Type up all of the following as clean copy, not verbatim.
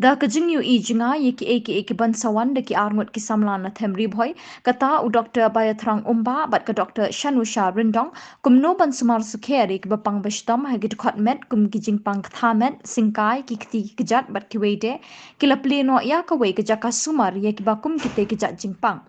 Da kajing yu I jinga yiki eki bansawan da ki arngut ki samlan na them ribhoy kata u Dr. Bayatrang Umba bat ka Dr. Shanusha Rindong kumno ban sumar sukheri ki bapang bashtam ha gid khotmet kum ki jingpang thamet singkai ki kti kijat bat ki wede ki lapli no ya ka we ka jaka sumar ye ki bakum ki te kijat jingpang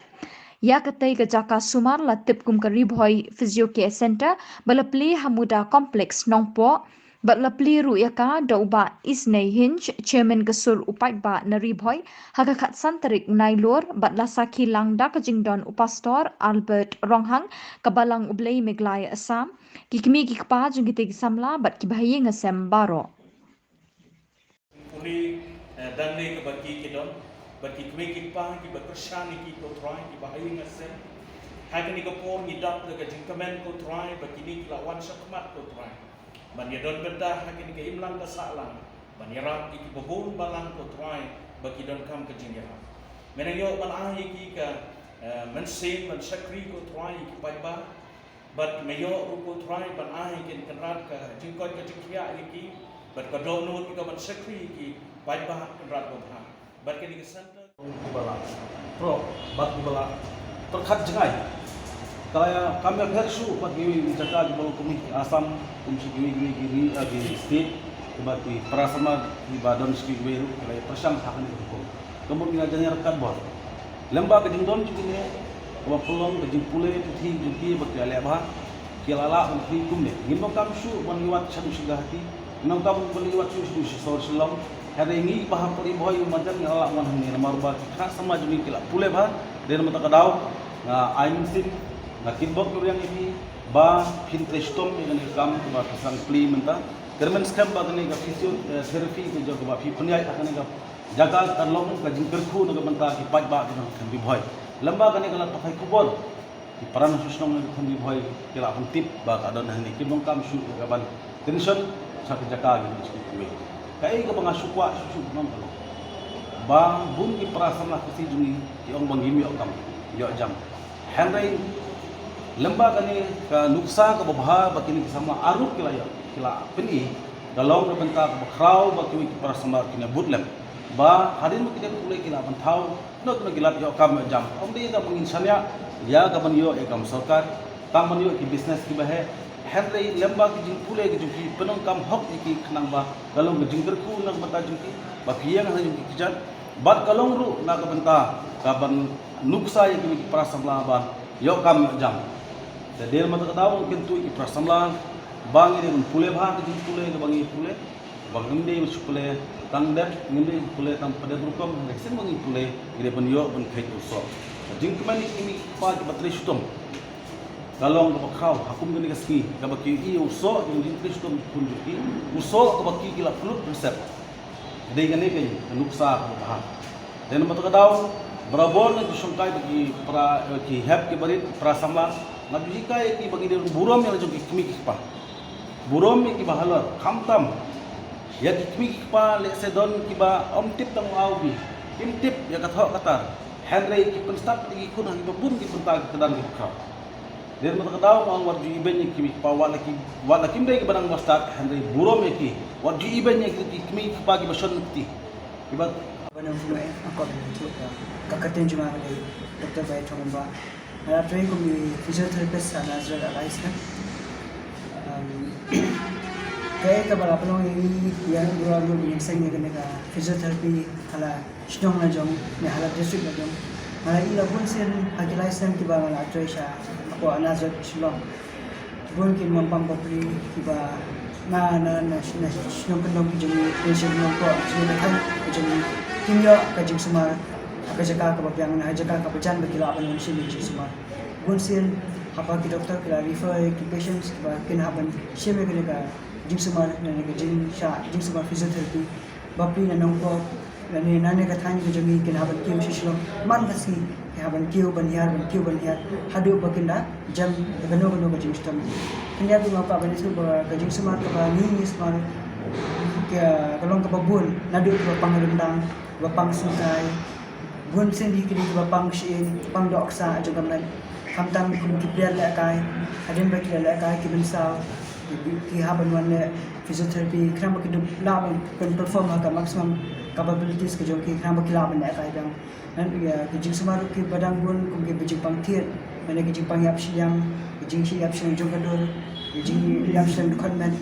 ya katai ka jaka sumar la tip kum ka ribhoy physio care center balapli hamuda complex nongpo Bat lapli ru yaka da uba isnei hinch chairman gasur upai ba nari boy haka khat santarik nailor bat lasaki langda kajingdon upastor Albert Ronghang kabalang ublei meglai Assam kikmi kikpa jungite gisamla bat kibahi ngasem baro Uli dan le ke bagi kidon bagi kwe kipa ki berkersani ki ko try ki bahaya ngasem hakan ni ko por ni dap ke jingkamen ko try bagi ni lawan sakmat ko try ban ya don bedah hakin ke imlang ka salang ban ya rak iki bobon balang ko try bagi don kam ke jingira menang yo ban ahi ki ka men sim men sakri ko try ki ba bat me yo ko try ban ahi kin kanrat ka jingkot ke jingkia iki bat ko do no ki ka ban sakri ki ba kanrat ko ha bat ke ni center bala pro bat bala terkhat jengai kaya kami versu bagi jaga di bawah komisi Asam komisi giri di state bagi prasama di badan ski weru kaya persang hakan itu kemudian ajanya rekan bor lembaga jingdon juga ni pelong kejipule tithi juki bagi aleba kilala untuk kumne ngimbo kamsu meliwat satu segahati nang kamu meliwat susu selam hari ini bahas periboy macam ni Allah wan ni marba khas sama jumi kila pule bah dari mata kadau aim sim kimbok yang ini ba pinterestom yang kam ba pasang pli menta kermen skam ba ni ka physiotherapy ke jo ba phi punyai akan ka jaga terlong ka jingkerku no menta ki paj ba kan bi boy lamba kan kala pakai kubor di peran susnong ni kan bi boy kila pun tip ba ka don ni kimbong kam su ka ban tension sa ka jaga ni ki kai ka banga sukwa susu non kalau bang bun ki prasana kasi juni ki ong bang gimi okam yo jam henry lembaga ni ka nuksa ka babha bakini sama aruk kila peni dalam na benta ka khrau bakini ki prasana kini butlem ba hadin mo kini pulai kila bantau no to kila yo kam jam om di da penginsanya ya ka ban yo ekam sarkar tam ban yo ki business ki bahe henry lembaga jing pulai ki juki penong kam hok ki khnang ba dalam ke jingkerku nak benta juki ba piang ha juki kijat bat kalong ru na ka benta ka ban nuksa ya ki prasana ban yo kam jam jadi mata ketawa mungkin tu ikut prasamlan bang ini pun pule bah ke pule ke bangi pule bang ini masuk pule tang dep ini pule tang pada rukom reksen bangi pule ini pun yo pun kai usok jing kemani ini pa ke bateri sutom galong ke bakau hakum ke ski ke baki i usok jing bateri sutom pun juki usok ke baki kila pelut resep jadi kan ini nuksa ke bah dan mata ketawa berabon itu sungkai bagi para ki heb ke barit prasamlan ngabika ki bagi dia burom yang jong ikmi kipa burom ki bahalor khamtam ya ikmi kipa le sedon ki ba om tip tang aubi tim tip ya kathok katar henry ki penstat ki kun hang babun ki pentag kedan ki kha der mata kadaw ang warju iben ki kipa wala kim dai ki banang mastat henry burom ki warju iben ki ikmi kipa ki bason ti kiba banang fulo ako kakaten juma le Dr. Bayatrang Umba Saya train kami physiotherapist sa Nazareth Alliance kan. Kaya kabala pelong ini yang dua yang saya ni kan physiotherapy kalau sedang najong, ni halat district najong. Kalau ini pun sen haki license kiba malah train saya aku Nazareth Shillong. Pun kin mampang kopri kiba na sedang kendong kijami pension nongko sedang kan kijami kimia kajing semua jaga kebagian jaga kebajan berkila apa yang mesti menjadi semua. Bunsin apa ki doktor kila refer ki patients kiba kena haban sheme kena ka jing semua nane ka jing sha jing semua physiotherapy bapi na nongko nane ka thani ka jami kena haban ki mesti shlo man kasi ki haban ki ban yar hadu bakinda jam gano ka jing stam kenya tu apa ban isu ka jing semua ka ni semua ka kalong ka babun nadu ka pangrendang ka pangsungkai gun sendi kini bapang shin pang doksa juga men kamtam kun kiprian la kai adin baki la kai ki bensa ki haban wan physiotherapy kram ki la pen perform ka maximum capabilities ke jong ki kenapa kila benda kai dang dan ke jing semaru ke badang bun kum ke bijing pang tiet mana ke jing pang yap siang ke jing si yap siang jong kador ke jing yap siang dukan men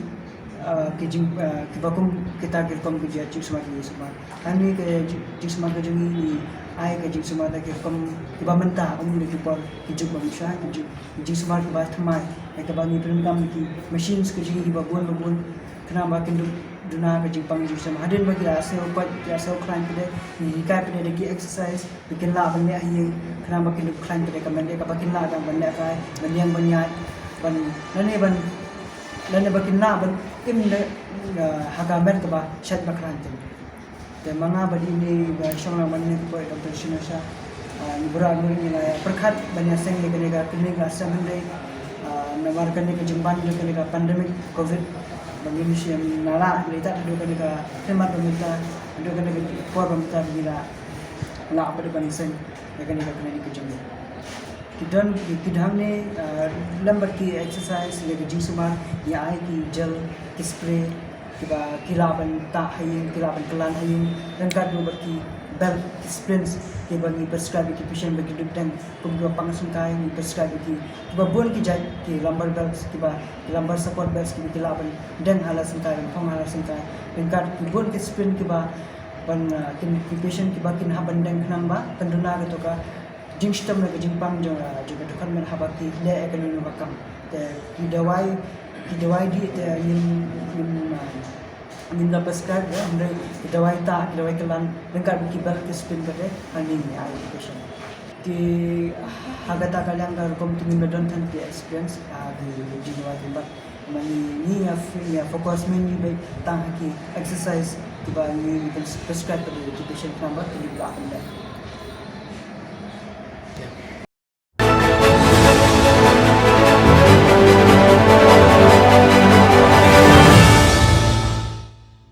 ke jing ke bakum kita ke kom ke jing semaru semua kami ke jing semaru jong ni ai ke jing semaru ke kom ke ba mentah ni ke por ke jing ba misha ke jing semaru ke ba thamai ke ba ni program ki machines ke jing ba bun kenapa kendu duna ke jing pang jing sama hadin bagi asal pat asal klan kede ni kai pede lagi exercise bikin la benda ahi kenapa kendu klan kede ka benda ka bikin la dang benda kai yang banyak ban nani ban nani bikin la ban im de hagamen ka ba shat ba klan ten de manga badi ni ba shong ban ni ko Dr. Shinasha ni bura ni la perkhat banyak seng ni kene ka kene ka samande namar kene ke jimban kene ka pandemic covid bagi museum nala lita do kan ka temat pemerintah do kan ka por pemerintah bila la apa de baniseng kan ka kena ke jeng kidon kidham ne lambar ki exercise le jing sumar ya ai ki gel ki spray kiba kilaban ta hayin kilaban kelan hayin dan ka do baki bel sprints ke bagi prescribe ki patient bagi duktan pembuat pangasun kai ni prescribe ki kiba bon ki jai ki lambar belts kiba lambar support belts ki kilaban dan hala singkai pang hala singkai dan ka ki bon ki sprint kiba ban ki patient kiba kin haban dan khnang ba penduna gitu ka jing system na jing pang jo juga dukan men habaki le ekonomi bakam te ki dawai di nin la prescribe ya ndai dawai kelan lengkap kibal ke spin kade ani ai education ki hagata kalyang gar kom tumi medon tan ki experience di jiwa tempat mani ni ya fokus mainly by tang ki exercise ki ba ni prescribe ke education number ki di akan